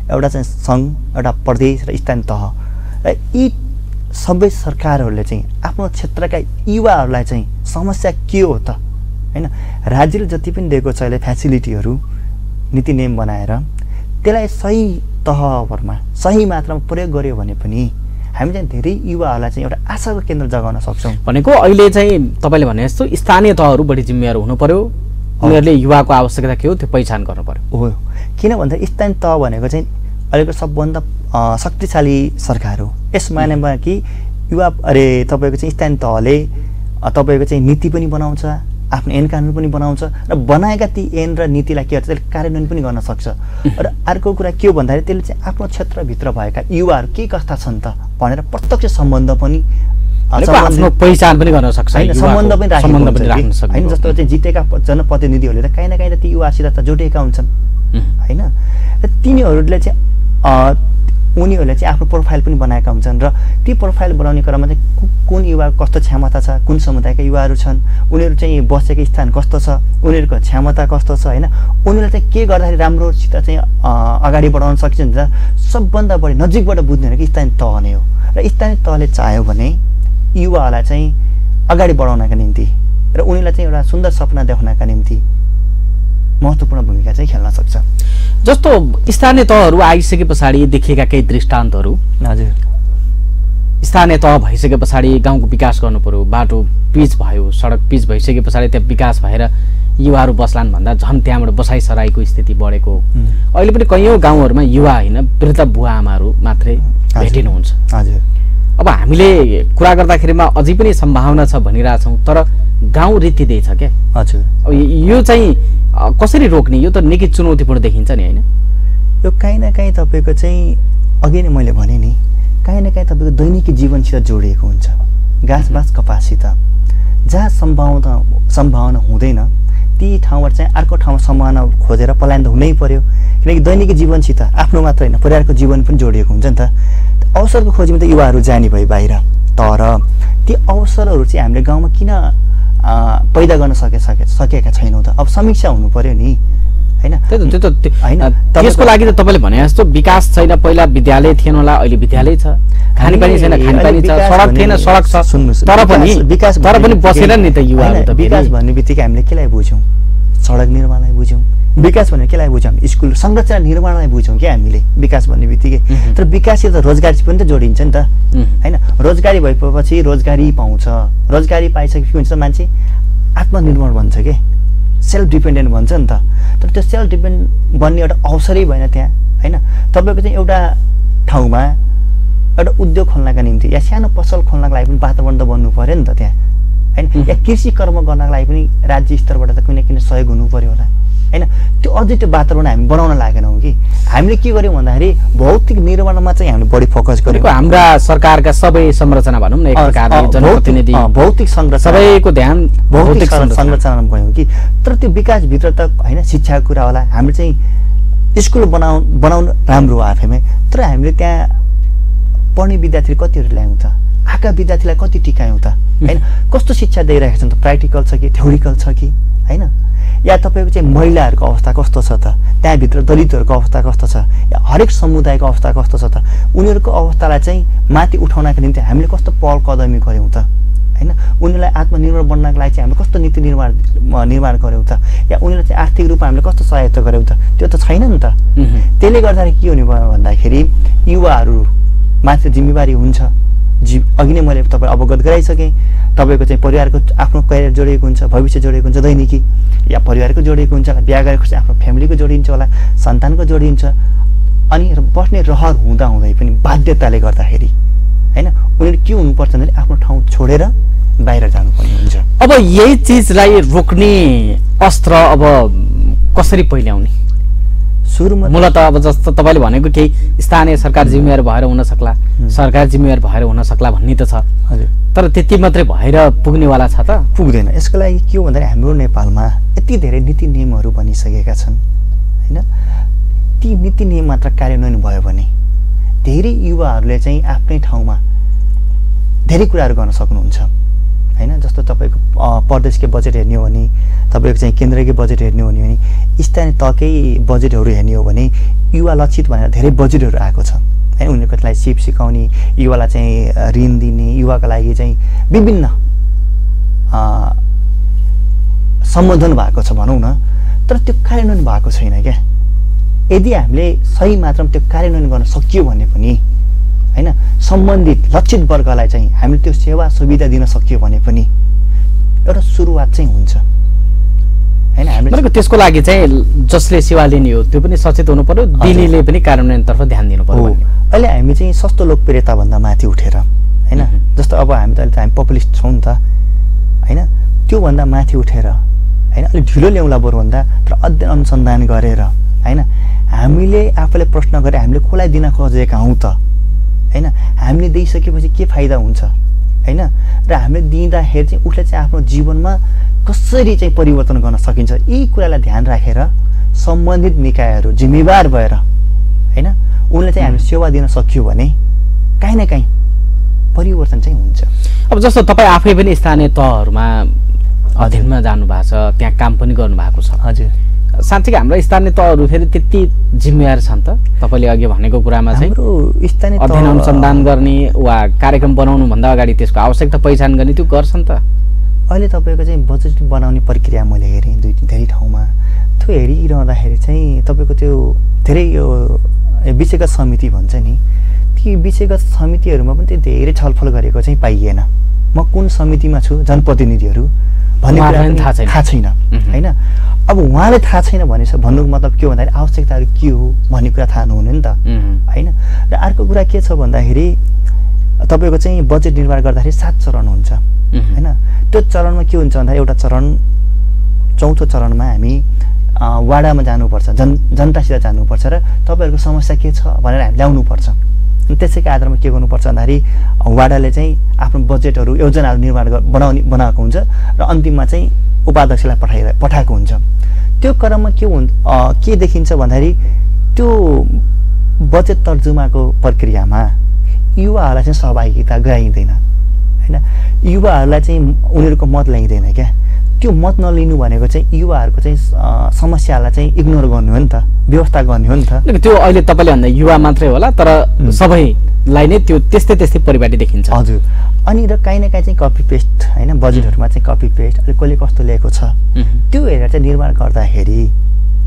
एउटा चाहिँ सङ्घ, एउटा प्रदेश र स्थानीय तह। र यी सबै सरकारहरूले चाहिँ आफ्नो क्षेत्रका युवाहरूलाई चाहिँ समस्या के हो त होइन, राज्यले जति पनि दिएको छ अहिले फेसिलिटीहरू नीति नियम बनाएर त्यसलाई सही तहहरूमा सही मात्रामा प्रयोग गर्यो भने पनि हामी चाहिँ धेरै युवाहरूलाई चाहिँ एउटा आशाको केन्द्र जगाउन सक्छौँ। भनेको अहिले चाहिँ तपाईँले भने जस्तो स्थानीय तहहरू बढी जिम्मेवार हुनु पर्यो, उनीहरूले युवाको आवश्यकता के हो त्यो पहिचान गर्नु पर्यो। हो, किन भन्दा स्थानीय तह भनेको चाहिँ अहिलेको सबभन्दा शक्तिशाली सरकार हो। यस मानेमा कि युवा तपाईँको चाहिँ स्थानीय तहले तपाईँको चाहिँ नीति पनि बनाउँछ, आफ्नो ऐन कानुन पनि बनाउँछ र बनाएका ती ऐन र नीतिलाई के गर्छ त्यसले कार्यान्वयन पनि गर्न सक्छ। र अर्को कुरा के हो भन्दाखेरि त्यसले चाहिँ आफ्नो क्षेत्रभित्र भएका युवाहरू के कस्ता छन् त भनेर प्रत्यक्ष सम्बन्ध पनि आफ्नो पहिचान पनि गर्न सक्छ, सम्बन्ध पनि राख्न सक्छ होइन। जस्तो चाहिँ जितेका जनप्रतिनिधिहरूले त काहीँ न काहीँ त ती युवासित त जोडिएका हुन्छन् होइन। र तिनीहरूले चाहिँ उनीहरूले चाहिँ आफ्नो प्रोफाइल पनि बनाएका हुन्छन् र ती प्रोफाइल बनाउने क्रममा चाहिँ कुन युवा कस्तो क्षमता छ, कुन समुदायका युवाहरू छन्, उनीहरू चाहिँ बसेको स्थान कस्तो छ, उनीहरूको क्षमता कस्तो छ होइन, उनीहरूले चाहिँ के गर्दाखेरि राम्रोसित चाहिँ अगाडि बढाउन सकिन्छ भने सबभन्दा बढी नजिकबाट बुझ्ने भनेको स्थानीय तह नै हो। र स्थानीय तहले चाह्यो भने युवाहरूलाई चाहिँ अगाडि बढाउनका निम्ति र उनीहरूलाई चाहिँ एउटा सुन्दर सपना देखाउनका निम्ति महत्त्वपूर्ण भूमिका चाहिँ खेल्न सक्छ। जस्तो स्थानीय तहहरू आइसके पछाडि देखिएका केही दृष्टान्तहरू, हजुर, स्थानीय तह भइसके पछाडि गाउँको विकास गर्नु पर्यो, बाटो पिच भयो, सडक पिच भइसके पछाडि त्यहाँ विकास भएर युवाहरू बस्लान् भन्दा झन् त्यहाँबाट बसाइसराईको स्थिति बढेको। अहिले पनि कैयौँ गाउँहरूमा युवा होइन वृद्ध बुवा आमाहरू मात्रै भेटिनुहुन्छ। हजुर, अब हामीले कुरा गर्दाखेरिमा अझै पनि सम्भावना छ भनिरहेछौँ, तर गाउँ रीतिदै छ क्या। हजुर, अब यो चाहिँ कसरी रोक्ने, यो त निकै चुनौतीपूर्ण देखिन्छ नि होइन? यो काहीँ न काहीँ तपाईँको चाहिँ अघि नै मैले भने नि, काहीँ न काहीँ तपाईँको दैनिकी जीवनसित जोडिएको हुन्छ। घाँसबास कपाससित जहाँ सम्भावना हुँदैन ती ठाउँबाट चाहिँ अर्को ठाउँमा सम्भावना खोजेर पलायन त हुनै पर्यो, किनकि दैनिकी जीवनसित आफ्नो मात्र होइन परिवारको जीवन पनि जोडिएको हुन्छ नि त। अवसरको खोजीमा त युवाहरू जाने भयो बाहिर, तर ती अवसरहरू चाहिँ हामीले गाउँमा किन पैदा गर्न सकेका छैनौँ त? अब समीक्षा हुनु पर्यो नि होइन? त्यसको लागि त तपाईँले भने जस्तो विकास छैन, पहिला विद्यालय थिएन होला, अहिले विद्यालय छ, खानेपानी छैन, खानेपानी छ, सडक थिएन, सडक छ, तर पनि बसेर नि त युवाहरू त। विकास भन्ने बित्तिकै हामीले केलाई बुझ्यौँ? सडक निर्माणलाई बुझ्यौँ। विकास भनेर केलाई बुझ्यौँ? हामी स्कुल संरचना निर्माणलाई बुझ्यौँ क्या हामीले विकास भन्ने बित्तिकै। तर विकाससित रोजगारी पनि त जोडिन्छ नि त होइन? रोजगारी भएपछि रोजगारी पाउँछ, रोजगारी पाइसकेपछि के हुन्छ मान्छे आत्मनिर्भर बन्छ के, सेल्फ डिपेन्डेन्ट भन्छ नि त। तर त्यो सेल्फ डिपेन्ड बन्ने एउटा अवसरै भएन त्यहाँ होइन? तपाईँको चाहिँ एउटा ठाउँमा एउटा उद्योग खोल्नका निम्ति या सानो पसल खोल्नको लागि पनि वातावरण त बन्नु पर्यो नि त त्यहाँ होइन? या कृषि कर्म गर्नको लागि पनि राज्य स्तरबाट त कुनै न कुनै सहयोग हुनु पर्यो होला होइन? त्यो अझै त्यो वातावरण हामी बनाउन लागेनौँ कि हामीले के गर्यौँ भन्दाखेरि भौतिक निर्माणमा चाहिँ हामीले बढी फोकस गरेको। हाम्रा सरकारका सबै संरचना भनौँ न एक प्रकारले जनप्रतिनिधि भौतिक संरचना सबैको ध्यान भौतिक संरचनामा गयौँ कि। तर त्यो विकासभित्र त होइन शिक्षाको कुरा होला, हामीले चाहिँ स्कुल बनाउनु राम्रो हो आफैमै, तर हामीले त्यहाँ पढ्ने विद्यार्थीले कतिहरू ल्यायौँ त? आएका विद्यार्थीलाई कति टिकायौँ त होइन? कस्तो शिक्षा दिइरहेका छन् त? प्र्याक्टिकल छ कि थ्योरिकल छ कि होइन? या तपाईँको चाहिँ महिलाहरूको अवस्था कस्तो छ त? त्यहाँभित्र दलितहरूको अवस्था कस्तो छ? या हरेक समुदायको अवस्था कस्तो छ त? उनीहरूको अवस्थालाई चाहिँ माथि उठाउनका निम्ति हामीले कस्तो पहल कदमी गऱ्यौँ त होइन? उनीहरूलाई आत्मनिर्भर बन्नको लागि चाहिँ हामीले कस्तो नीति निर्माण गऱ्यौँ त? या उनीहरूलाई चाहिँ आर्थिक रूपमा हामीले कस्तो सहायता गऱ्यौँ त? त्यो त छैन नि त। त्यसले गर्दाखेरि के हुने भयो भन्दाखेरि युवाहरू माथि जिम्मेवारी हुन्छ। अघि नै मैले तपाईँ अवगत गराइसकेँ, तपाईँको चाहिँ परिवारको आफ्नो करियर जोडिएको हुन्छ, भविष्य जोडिएको हुन्छ, दैनिकी या परिवारको जोडिएको हुन्छ होला, बिहा गरेको चाहिँ आफ्नो फ्यामिलीको जोडिन्छ होला, सन्तानको जोडिन्छ। अनि बस्ने रहर हुँदाहुँदै पनि बाध्यताले गर्दाखेरि होइन उनीहरू के हुनुपर्छ भने आफ्नो ठाउँ छोडेर बाहिर जानुपर्ने हुन्छ। अब यही चिजलाई रोक्ने अस्त्र अब कसरी पहिल्याउने? सुरुमा मूलत अब जस्तो तपाईँले भनेको केही स्थानीय सरकार जिम्मेवार भएर हुन सक्ला, सरकार जिम्मेवार भएर हुन सक्ला भन्ने त छ। हजुर, तर त्यति मात्रै भएर पुग्नेवाला छ त? पुग्दैन। यसको लागि के हो भन्दाखेरि हाम्रो नेपालमा यति धेरै नीति नियमहरू बनिसकेका छन् होइन? ती नीति नियम मात्र कार्यान्वयन भयो भने धेरै युवाहरूले चाहिँ आफ्नै ठाउँमा धेरै कुराहरू गर्न सक्नुहुन्छ होइन? जस्तो तपाईँको प्रदेशकै बजेट हेर्ने हो भने, तपाईँको चाहिँ केन्द्रकै बजेट हेर्ने हो भने, स्थानीय तहकै बजेटहरू हेर्ने हो भने युवा लक्षित भनेर धेरै बजेटहरू आएको छ होइन? उनीहरूको सिप सिकाउने, युवालाई चाहिँ ऋण दिने, युवाको लागि चाहिँ विभिन्न सम्बोधन भएको छ भनौँ न। तर त्यो कार्यान्वयन भएको छैन क्या। यदि हामीले सही मात्रामा त्यो कार्यान्वयन गर्न सकियो भने पनि होइन सम्बन्धित लक्षित वर्गलाई चाहिँ हामीले त्यो सेवा सुविधा दिन सकियो भने पनि एउटा सुरुवात चाहिँ हुन्छ होइन? हामीले त्यसको लागि चाहिँ जसले सेवा लिने हो त्यो पनि सचेत हुनु पर्यो, दिनेले पनि कार्यान्वयनतर्फ ध्यान दिनु पर्यो। अहिले हामी चाहिँ सस्तो लोकप्रियताभन्दा माथि उठेर होइन, जस्तो अब हामी त अहिले त हामी पपुलिस्ट छौँ नि त होइन? त्योभन्दा माथि उठेर होइन अलिक ढिलो ल्याउँला बरुभन्दा, तर अध्ययन अनुसन्धान गरेर होइन हामीले आफूले प्रश्न गरेर हामीले कसलाई दिन खोजेका हौँ त होइन? हामीले दिइसकेपछि के फाइदा हुन्छ होइन? र हामीले दिँदाखेरि चाहिँ उसले चाहिँ आफ्नो जीवनमा कसरी चाहिँ परिवर्तन गर्न सकिन्छ, यी कुरालाई ध्यान राखेर सम्बन्धित निकायहरू जिम्मेवार भएर होइन उनले चाहिँ हामीले सेवा दिन सक्यो भने काहीँ न काहीँ परिवर्तन चाहिँ हुन्छ। अब जस्तो तपाईँ आफै पनि स्थानीय तहहरूमा अध्ययनमा जानु भएको छ, त्यहाँ काम पनि गर्नु भएको छ। हजुर, साँच्चै हाम्रो स्थानीय तहहरू फेरि त्यति जिम्मेवार छन् त? तपाईँले अघि भनेको कुरामा चाहिँ स्थानीय अध्ययन अनुसन्धान गर्ने वा कार्यक्रम बनाउनुभन्दा अगाडि त्यसको आवश्यकता पहिचान गर्ने त्यो गर्छन् त? अहिले तपाईँको चाहिँ बजेट बनाउने प्रक्रिया मैले हेरेँ धेरै ठाउँमा। त्यो हेरिरहँदाखेरि चाहिँ तपाईँको त्यो धेरै यो विषयगत समिति भन्छ नि, ती विषयगत समितिहरूमा पनि त्यो धेरै छलफल गरेको चाहिँ पाइएन। म कुन समितिमा छु, जनप्रतिनिधिहरू भन्ने कुरा पनि थाहा छैन होइन। अब उहाँले थाहा छैन भने भन्नुको मतलब के हो भन्दाखेरि आवश्यकताहरू के हो भन्ने कुरा थाहा नहुने नि त होइन। र अर्को कुरा के छ भन्दाखेरि तपाईँको चाहिँ बजेट निर्माण गर्दाखेरि 7 चरण हुन्छ होइन। त्यो चरणमा के हुन्छ भन्दा एउटा चरण, चौथो चरणमा हामी वाडामा जानुपर्छ, जनतासित जानुपर्छ र तपाईँहरूको समस्या के छ भनेर हामी ल्याउनुपर्छ। त्यसैको आधारमा के गर्नुपर्छ भन्दाखेरि वाडाले चाहिँ आफ्नो बजेटहरू योजनाहरू निर्माण बनाएको हुन्छ र अन्तिममा चाहिँ उपाध्यक्षलाई पठाएको हुन्छ। त्यो क्रममा के देखिन्छ भन्दाखेरि त्यो बजेट तर्जुमाको प्रक्रियामा युवाहरूलाई चाहिँ सहभागिता गराइँदैन होइन। युवाहरूलाई चाहिँ उनीहरूको मत ल्याइँदैन क्या। त्यो मत नलिनु भनेको चाहिँ युवाहरूको चाहिँ समस्यालाई चाहिँ इग्नोर गर्नु हो नि त, व्यवस्था गर्ने हो नि त। त्यो अहिले तपाईँले भन्दा युवा मात्रै होला, तर सबैलाई नै त्यो त्यस्तै परिपाटी देखिन्छ। हजुर, अनि र काहीँ न काहीँ चाहिँ कपी पेस्ट होइन, बजेटहरूमा चाहिँ कपी पेस्ट अहिले कसले कस्तो ल्याएको छ त्यो हेरेर चाहिँ निर्माण गर्दाखेरि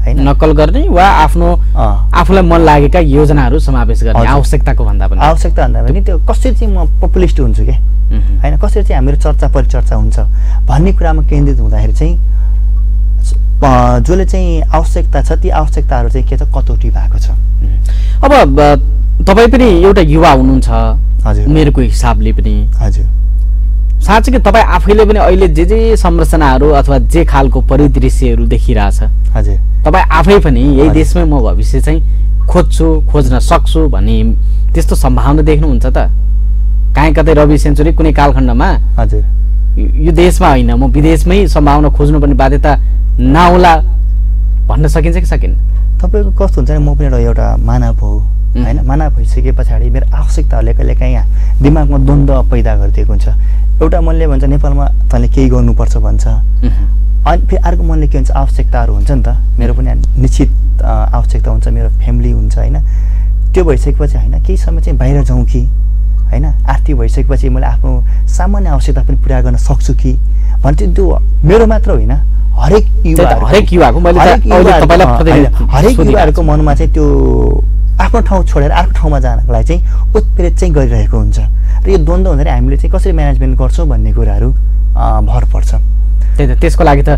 होइन, नक्कल गर्ने वा आफ्नो आफूलाई मन लागेका योजनाहरू समावेश गर्ने आवश्यकता भन्दा पनि त्यो कसरी चाहिँ म पपुलिस्ट हुन्छु क्या होइन, कसरी चाहिँ हाम्रो चर्चा परिचर्चा हुन्छ भन्ने कुरामा केन्द्रित हुँदाखेरि चाहिँ जसले चाहिँ आवश्यकता छ ती आवश्यकताहरू चाहिँ के छ कटौती भएको छ। अब तपाईँ पनि एउटा युवा हुनुहुन्छ उमेरको हिसाबले पनि। हजुर, साँच्चै कि तपाईँ आफैले पनि अहिले जे संरचनाहरू अथवा जे खालको परिदृश्यहरू देखिरहेछ, हजुर, तपाईँ आफै पनि यही देशमै म भविष्य चाहिँ खोज्न सक्छु भन्ने त्यस्तो सम्भावना देख्नुहुन्छ त? काहीँ कतै रवि सेन्चुरी कुनै कालखण्डमा हजुर यो देशमा होइन म विदेशमै सम्भावना खोज्नुपर्ने बाध्यता नहोला भन्न सकिन्छ कि सकिन्न? तपाईँको कस्तो हुन्छ भने म पनि एउटा मानव हो होइन। मानव भइसके पछाडि मेरो आवश्यकताहरूले कहिलेकाहीँ दिमागमा द्वन्द्व पैदा गरिदिएको हुन्छ। एउटा मनले भन्छ नेपालमा तैँले केही गर्नुपर्छ भन्छ, अनि फेरि अर्को मनले के हुन्छ आवश्यकताहरू हुन्छ नि त, मेरो पनि निश्चित आवश्यकता हुन्छ, मेरो फ्यामिली हुन्छ होइन। त्यो भइसकेपछि होइन केही समय चाहिँ बाहिर जाउँ कि होइन, आर्थिक भइसकेपछि मैले आफ्नो सामान्य आवश्यकता पनि पुरा गर्न सक्छु कि भन्ने त्यो मेरो मात्र होइन, हरेक युवाहरूको मनमा चाहिँ त्यो आफ्नो ठाउँ छोडेर अर्को ठाउँमा जानको लागि चाहिँ उत्प्रेरित चाहिँ गरिरहेको हुन्छ। र यो द्वन्द्व हुँदाखेरि हामीले चाहिँ कसरी म्यानेजमेन्ट गर्छौँ भन्ने कुराहरू भर पर्छ। त्यही त, त्यसको लागि त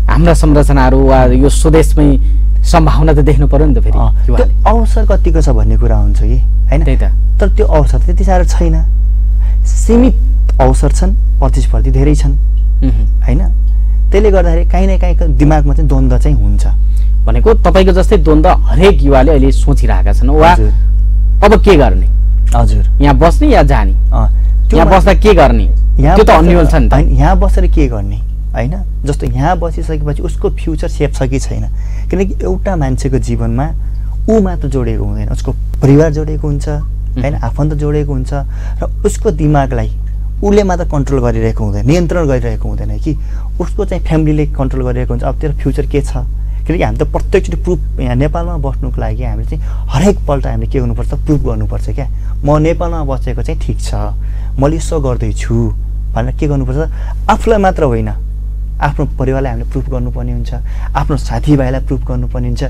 हाम्रा संरचनाहरू वा यो स्वदेशमै सम्भावना त देख्नु पर्यो नि त। फेरि त्यो अवसर कतिको छ भन्ने कुरा हुन्छ कि होइन। त्यही त, तर त्यो अवसर त्यति साह्रो छैन, सीमित अवसर छन्, प्रतिस्पर्धी धेरै छन् होइन। त्यसले गर्दाखेरि काहीँ न काहीँ दिमागमा चाहिँ द्वन्द्व चाहिँ हुन्छ। भनेको तपाईँको जस्तै द्वन्द्व हरेक युवाले अहिले सोचिरहेका छन् वा अब के गर्ने, हजुर, यहाँ बस्ने या जाने, यहाँ बस्दा के गर्ने, त्यो त अन्यल छ नि त। यहाँ बसेर के गर्ने होइन, जस्तो यहाँ बसिसकेपछि उसको फ्युचर सेफ छ कि छैन, किनकि एउटा मान्छेको जीवनमा ऊ मात्र जोडिएको हुँदैन, उसको परिवार जोडिएको हुन्छ होइन, आफन्त जोडिएको हुन्छ र उसको दिमागलाई उसले मात्र कन्ट्रोल गरिरहेको हुँदैन, नियन्त्रण गरिरहेको हुँदैन कि उसको चाहिँ फ्यामिलीले कन्ट्रोल गरिरहेको हुन्छ। अब तेरो फ्युचर के छ, किनकि हामी त प्रत्येकचोटि प्रुफ यहाँ नेपालमा बस्नुको लागि हामीले चाहिँ हरेकपल्ट हामीले के गर्नुपर्छ, प्रुफ गर्नुपर्छ क्या। म नेपालमा बसेको चाहिँ ठिक छ, मैले यसो गर्दैछु भनेर के गर्नुपर्छ, आफूलाई मात्र होइन आफ्नो परिवारलाई हामीले प्रुफ गर्नुपर्ने हुन्छ, आफ्नो साथीभाइलाई प्रुफ गर्नुपर्ने हुन्छ,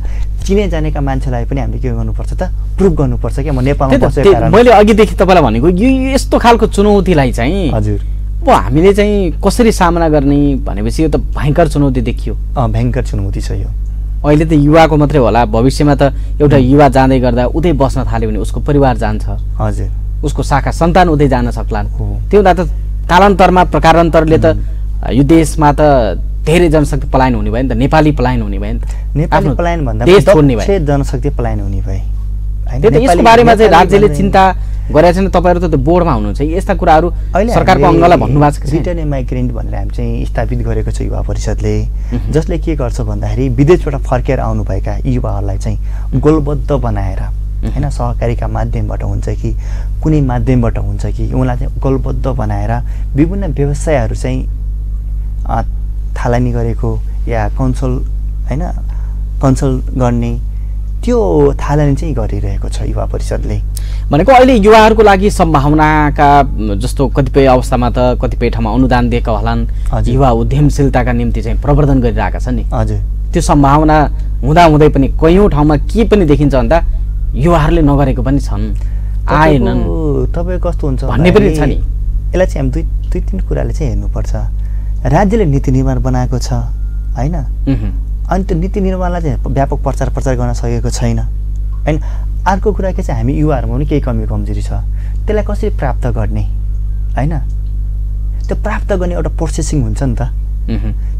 चिने जानेका मान्छेलाई पनि हामीले के गर्नुपर्छ त प्रुफ गर्नुपर्छ क्या। म नेपालमा बसेको कारण मैले अघिदेखि तपाईँलाई भनेको यो यस्तो खालको चुनौतीलाई चाहिँ हजुर अब हामीले चाहिँ कसरी सामना गर्ने भनेपछि यो त भयङ्कर चुनौती देखियो। भयङ्कर चुनौती छ यो। अहिले त युवाको मात्रै होला, भविष्यमा त एउटा युवा जाँदै गर्दा उतै बस्न थाल्यो भने उसको परिवार जान्छ, हजुर, उसको शाखा सन्तान उतै जान सक्लान्। त्यो हुँदा त कालान्तरमा प्रकारान्तरले त यो देशमा त धेरै जनशक्ति पलायन हुने भयो नि त, नेपाली पलायन हुने भयो नि त, नेपाली पलायन भन्दा देश छोड्ने भयो, जनशक्ति पलायन हुने भयो। त्यही त, यसको बारेमा चाहिँ राज्यले चिन्ता गरेका छैन। तपाईँहरू त बोर्डमा हुनुहुन्छ, यस्ता कुराहरू सरकारको अङ्गलाई भन्नुभएको छ कि रिटर्न ए माइग्रेन्ट भनेर हामी चाहिँ स्थापित गरेको छ युवा परिषदले, जसले के गर्छ भन्दाखेरि विदेशबाट फर्केर आउनुभएका युवाहरूलाई चाहिँ गोलबद्ध बनाएर होइन सहकारीका माध्यमबाट हुन्छ कि कुनै माध्यमबाट हुन्छ कि उनलाई चाहिँ उपलब्ध बनाएर विभिन्न व्यवसायहरू चाहिँ थालनी गरेको या कन्सल्ट गर्ने त्यो थालनी चाहिँ गरिरहेको छ युवा परिषदले। भनेको अहिले युवाहरूको लागि सम्भावनाका जस्तो कतिपय अवस्थामा त कतिपय ठाउँमा अनुदान दिएका होलान्, युवा उद्यमशीलताका निम्ति चाहिँ प्रवर्धन गरिरहेका छन् नि। हजुर, त्यो सम्भावना हुँदाहुँदै पनि कयौँ ठाउँमा के पनि देखिन्छ भन्दा युवाहरूले नगरेको पनि छन्, आएनन्। तपाईँ कस्तो हुन्छ भन्ने पनि छ नि। यसलाई चाहिँ हामी दुई तिन कुराले चाहिँ हेर्नुपर्छ। राज्यले नीति निर्माण बनाएको छ होइन, अनि त्यो नीति निर्माणलाई चाहिँ व्यापक प्रचार गर्न सकेको छैन होइन। अर्को कुरा के चाहिँ हामी युवाहरूमा पनि केही कमी कमजोरी छ, त्यसलाई कसरी प्राप्त गर्ने होइन, त्यो प्राप्त गर्ने एउटा प्रोसेसिङ हुन्छ नि त।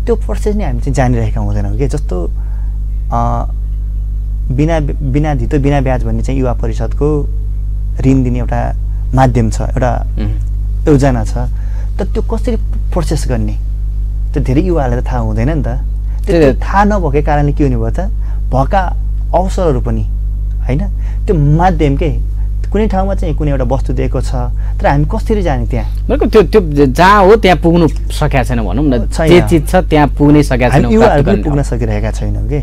त्यो प्रोसेस नै हामी चाहिँ जानिरहेका हुँदैनौँ कि। जस्तो बिना धितो बिना ब्याज भन्ने चाहिँ युवा परिषदको ऋण दिने एउटा माध्यम छ, एउटा योजना छ। त त्यो कसरी प्रोसेस गर्ने त्यो धेरै युवाहरूलाई त थाहा हुँदैन नि त। त्यो थाहा नभएकै कारणले के हुने भयो त, भएका अवसरहरू पनि होइन, त्यो माध्यम के कुनै ठाउँमा चाहिँ कुनै एउटा वस्तु दिएको छ, तर हामी कसरी जाने त्यहाँ? त्यो जहाँ हो त्यहाँ पुग्नु सकेका छैन भनौँ न। जे चिज छ त्यहाँ पुग्नै सकेका छैनौँ, युवाहरू पुग्न सकिरहेका छैनौँ कि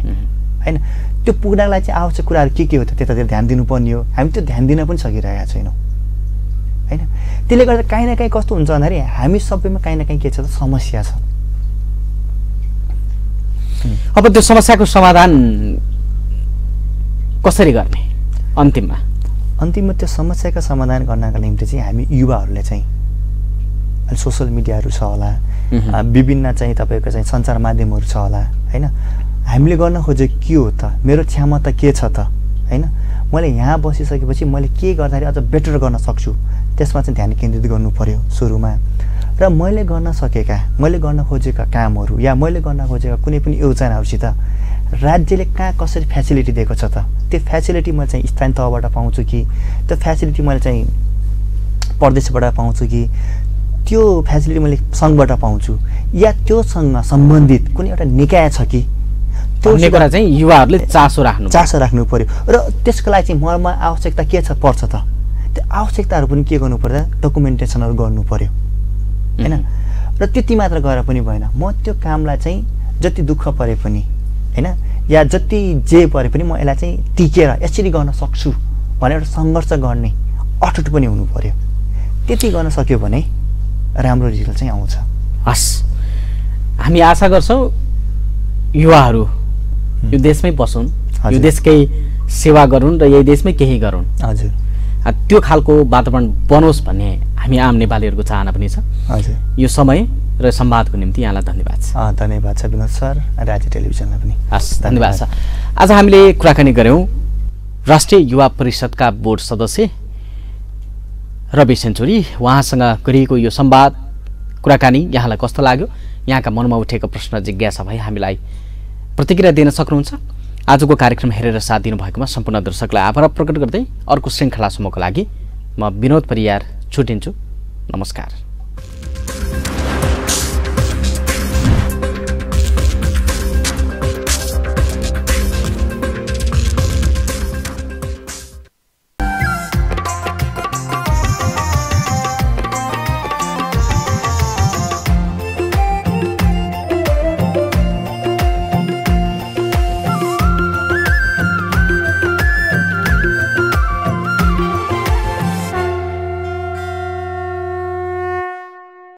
होइन। त्यो पुग्नलाई चाहिँ आवश्यक कुराहरू के हो त, त्यतातिर ध्यान दिनुपर्ने हो। हामी त्यो ध्यान दिन पनि सकिरहेका छैनौँ होइन। त्यसले गर्दा काहीँ न काहीँ कस्तो हुन्छ भन्दाखेरि हामी सबैमा काहीँ न काहीँ के छ त, समस्या छ। अब त्यो समस्याको समाधान कसरी गर्ने? अन्तिममा त्यो समस्याका समाधान गर्नका निम्ति चाहिँ हामी युवाहरूले चाहिँ अहिले सोसल मिडियाहरू छ होला, विभिन्न चाहिँ तपाईँको चाहिँ सञ्चार माध्यमहरू छ होला होइन। हामीले गर्न खोजेको के हो त, मेरो क्षमता के छ त होइन, मैले यहाँ बसिसकेपछि मैले के गर्दाखेरि अझ बेटर गर्न सक्छु, त्यसमा चाहिँ ध्यान केन्द्रित गर्नु पर्यो सुरुमा। र मैले गर्न खोजेका कामहरू या मैले गर्न खोजेका कुनै पनि योजनाहरूसित राज्यले कहाँ कसरी फेसिलिटी दिएको छ त, त्यो फेसिलिटी मैले चाहिँ स्थानीय तहबाट पाउँछु कि, त्यो फेसिलिटी मैले चाहिँ प्रदेशबाट पाउँछु कि, त्यो फेसिलिटी मैले सङ्घबाट पाउँछु या त्योसँग सम्बन्धित कुनै एउटा निकाय छ कि, त्यो कुरा चाहिँ युवाहरूले चासो राख्नु पर्यो। र त्यसको लागि चाहिँ ममा आवश्यकता के पर्छ त, त्यो आवश्यकताहरू पनि के गर्नु पर्दा डकुमेन्टेसनहरू गर्नु पर्यो होइन। र त्यति मात्र गरेर पनि भएन, म त्यो कामलाई चाहिँ जति दुःख परे पनि होइन या जति जे परे पनि म यसलाई चाहिँ टिकेर यसरी गर्न सक्छु भनेर एउटा सङ्घर्ष गर्ने अटुट पनि हुनु पर्यो। त्यति गर्न सक्यो भने राम्रो रिजल्ट चाहिँ आउँछ। हस्, हामी आशा गर्छौँ युवाहरू यो देशमै बसुन्, यो देशकै सेवा गरून् र यही देशमै केही गरून्। हजुर, त्यो खालको वातावरण बनोस् भन्ने हामी आम नेपालीहरूको चाहना पनि छ। हजुर, यो समय र संवादको निम्ति यहाँलाई धन्यवाद छ। धन्यवाद छ विनोद सर, राज्य टेलिभिजनलाई पनि हस् धन्यवाद छ। आज हामीले कुराकानी गऱ्यौँ राष्ट्रिय युवा परिषदका बोर्ड सदस्य रवि सेन्चुरी, उहाँसँग गरिएको यो संवाद कुराकानी यहाँलाई कस्तो लाग्यो, यहाँका मनमा उठेको प्रश्न जिज्ञासा भए हामीलाई प्रतिक्रिया दिन सक्नुहुन्छ। आजको कार्यक्रम हेरेर साथ दिनुभएकोमा सम्पूर्ण दर्शकलाई आभार प्रकट गर्दै अर्को श्रृङ्खलासम्मको लागि म विनोद परियार छुटिन्छु। नमस्कार।